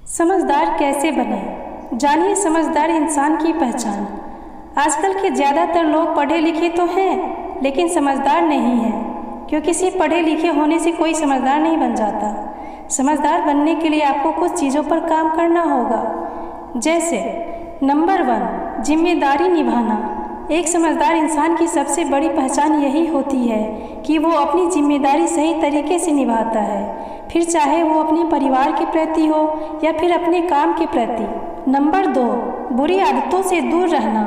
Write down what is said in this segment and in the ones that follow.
समझदार कैसे बने, जानिए समझदार इंसान की पहचान। आजकल के ज़्यादातर लोग पढ़े लिखे तो हैं लेकिन समझदार नहीं हैं, क्योंकि सिर्फ पढ़े लिखे होने से कोई समझदार नहीं बन जाता। समझदार बनने के लिए आपको कुछ चीज़ों पर काम करना होगा, जैसे नंबर 1, जिम्मेदारी निभाना। एक समझदार इंसान की सबसे बड़ी पहचान यही होती है कि वो अपनी जिम्मेदारी सही तरीके से निभाता है, फिर चाहे वो अपने परिवार के प्रति हो या फिर अपने काम के प्रति। नंबर 2, बुरी आदतों से दूर रहना।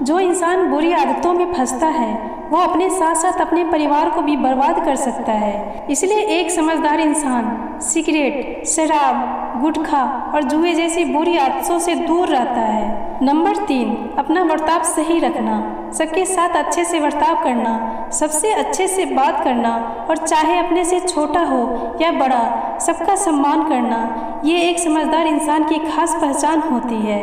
जो इंसान बुरी आदतों में फंसता है वो अपने साथ साथ अपने परिवार को भी बर्बाद कर सकता है। इसलिए एक समझदार इंसान सिगरेट, शराब, गुटखा और जुए जैसी बुरी आदतों से दूर रहता है। नंबर 3, अपना बर्ताव सही रखना। सबके साथ अच्छे से बर्ताव करना, सबसे अच्छे से बात करना और चाहे अपने से छोटा हो या बड़ा, सबका सम्मान करना, ये एक समझदार इंसान की खास पहचान होती है।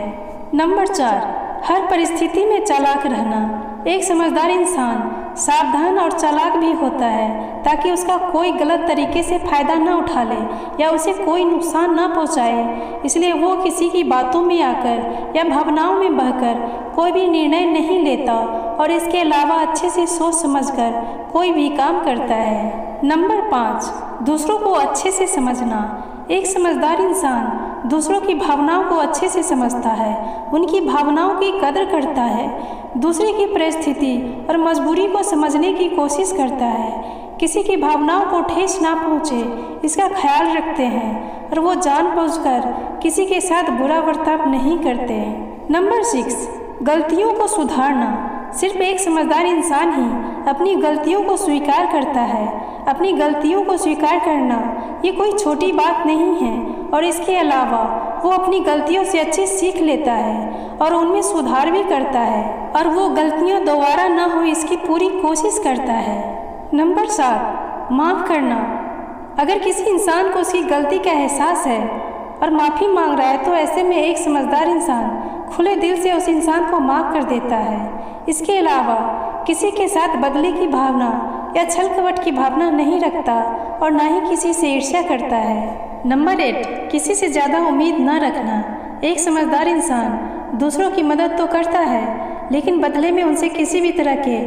नंबर 4, हर परिस्थिति में चालाक रहना। एक समझदार इंसान सावधान और चालाक भी होता है ताकि उसका कोई गलत तरीके से फ़ायदा न उठा ले या उसे कोई नुकसान न पहुंचाए। इसलिए वो किसी की बातों में आकर या भावनाओं में बहकर कोई भी निर्णय नहीं लेता और इसके अलावा अच्छे से सोच समझकर कोई भी काम करता है। नंबर 5, दूसरों को अच्छे से समझना। एक समझदार इंसान दूसरों की भावनाओं को अच्छे से समझता है, उनकी भावनाओं की कदर करता है, दूसरे की परिस्थिति और मजबूरी को समझने की कोशिश करता है, किसी की भावनाओं को ठेस ना पहुँचे इसका ख्याल रखते हैं और वो जानबूझकर किसी के साथ बुरा बर्ताव नहीं करते हैं। नंबर 6, गलतियों को सुधारना। सिर्फ एक समझदार इंसान ही अपनी गलतियों को स्वीकार करता है। अपनी गलतियों को स्वीकार करना ये कोई छोटी बात नहीं है और इसके अलावा वो अपनी गलतियों से अच्छी सीख लेता है और उनमें सुधार भी करता है और वो गलतियां दोबारा न हो इसकी पूरी कोशिश करता है। नंबर 7, माफ़ करना। अगर किसी इंसान को उसकी गलती का एहसास है और माफ़ी मांग रहा है तो ऐसे में एक समझदार इंसान खुले दिल से उस इंसान को माफ़ कर देता है। इसके अलावा किसी के साथ बदले की भावना या छल कपट की भावना नहीं रखता और ना ही किसी से ईर्ष्या करता है। नंबर 8, किसी से ज़्यादा उम्मीद न रखना। एक समझदार इंसान दूसरों की मदद तो करता है लेकिन बदले में उनसे किसी भी तरह के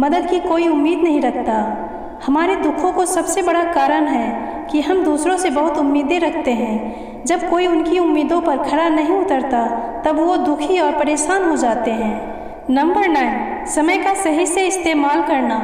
मदद की कोई उम्मीद नहीं रखता। हमारे दुखों को सबसे बड़ा कारण है कि हम दूसरों से बहुत उम्मीदें रखते हैं। जब कोई उनकी उम्मीदों पर खरा नहीं उतरता तब वो दुखी और परेशान हो जाते हैं। नंबर 9, समय का सही से इस्तेमाल करना।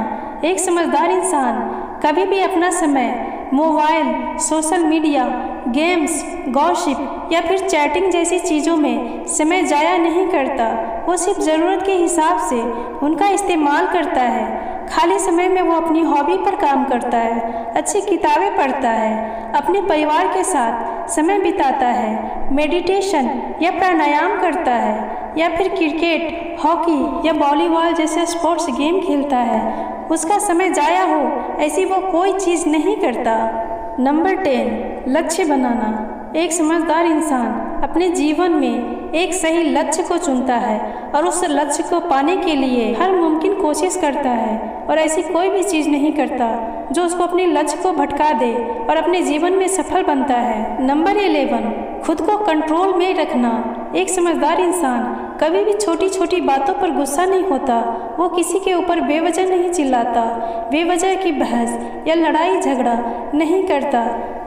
एक समझदार इंसान कभी भी अपना समय mobile, social media, games, gossip या फिर चैटिंग जैसी चीज़ों में समय ज़ाया नहीं करता। वो सिर्फ ज़रूरत के हिसाब से उनका इस्तेमाल करता है। खाली समय में वो अपनी हॉबी पर काम करता है, अच्छी किताबें पढ़ता है, अपने परिवार के साथ समय बिताता है, मेडिटेशन या प्राणायाम करता है या फिर क्रिकेट, हॉकी या वॉलीबॉल जैसे स्पोर्ट्स गेम खेलता है। उसका समय ज़ाया हो ऐसी वो कोई चीज़ नहीं करता। नंबर 10, लक्ष्य बनाना। एक समझदार इंसान अपने जीवन में एक सही लक्ष्य को चुनता है और उस लक्ष्य को पाने के लिए हर मुमकिन कोशिश करता है और ऐसी कोई भी चीज़ नहीं करता जो उसको अपने लक्ष्य को भटका दे और अपने जीवन में सफल बनता है। नंबर 11, खुद को कंट्रोल में रखना। एक समझदार इंसान कभी भी छोटी छोटी बातों पर गुस्सा नहीं होता। वो किसी के ऊपर बेवजह नहीं चिल्लाता, बेवजह की बहस या लड़ाई झगड़ा नहीं करता,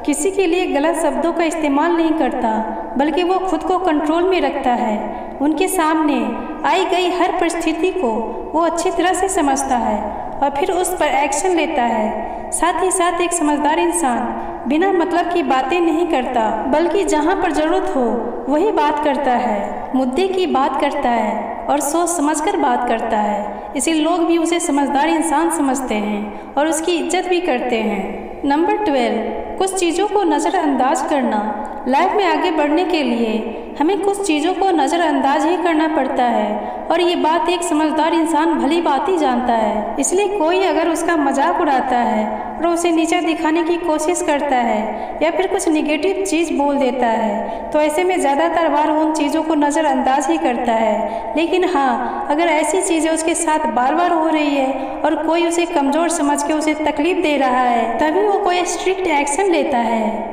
किसी के लिए गलत शब्दों का इस्तेमाल नहीं करता, बल्कि वो खुद को कंट्रोल में रखता है। उनके सामने आई गई हर परिस्थिति को वो अच्छी तरह से समझता है और फिर उस पर एक्शन लेता है। साथ ही साथ एक समझदार इंसान बिना मतलब की बातें नहीं करता, बल्कि जहाँ पर ज़रूरत हो वही बात करता है, मुद्दे की बात करता है और सोच समझकर बात करता है। इसीलिए लोग भी उसे समझदार इंसान समझते हैं और उसकी इज्जत भी करते हैं। नंबर 12, कुछ चीज़ों को नज़रअंदाज करना। लाइफ में आगे बढ़ने के लिए हमें कुछ चीज़ों को नज़रअंदाज ही करना पड़ता है और ये बात एक समझदार इंसान भली बात ही जानता है। इसलिए कोई अगर उसका मजाक उड़ाता है और उसे नीचा दिखाने की कोशिश करता है या फिर कुछ निगेटिव चीज़ बोल देता है तो ऐसे में ज़्यादातर बार उन चीज़ों को नज़रअंदाज ही करता है। लेकिन हाँ, अगर ऐसी चीज़ें उसके साथ बार बार हो रही है और कोई उसे कमज़ोर समझ के उसे तकलीफ़ दे रहा है तभी वो कोई स्ट्रिक्ट एक्शन लेता है।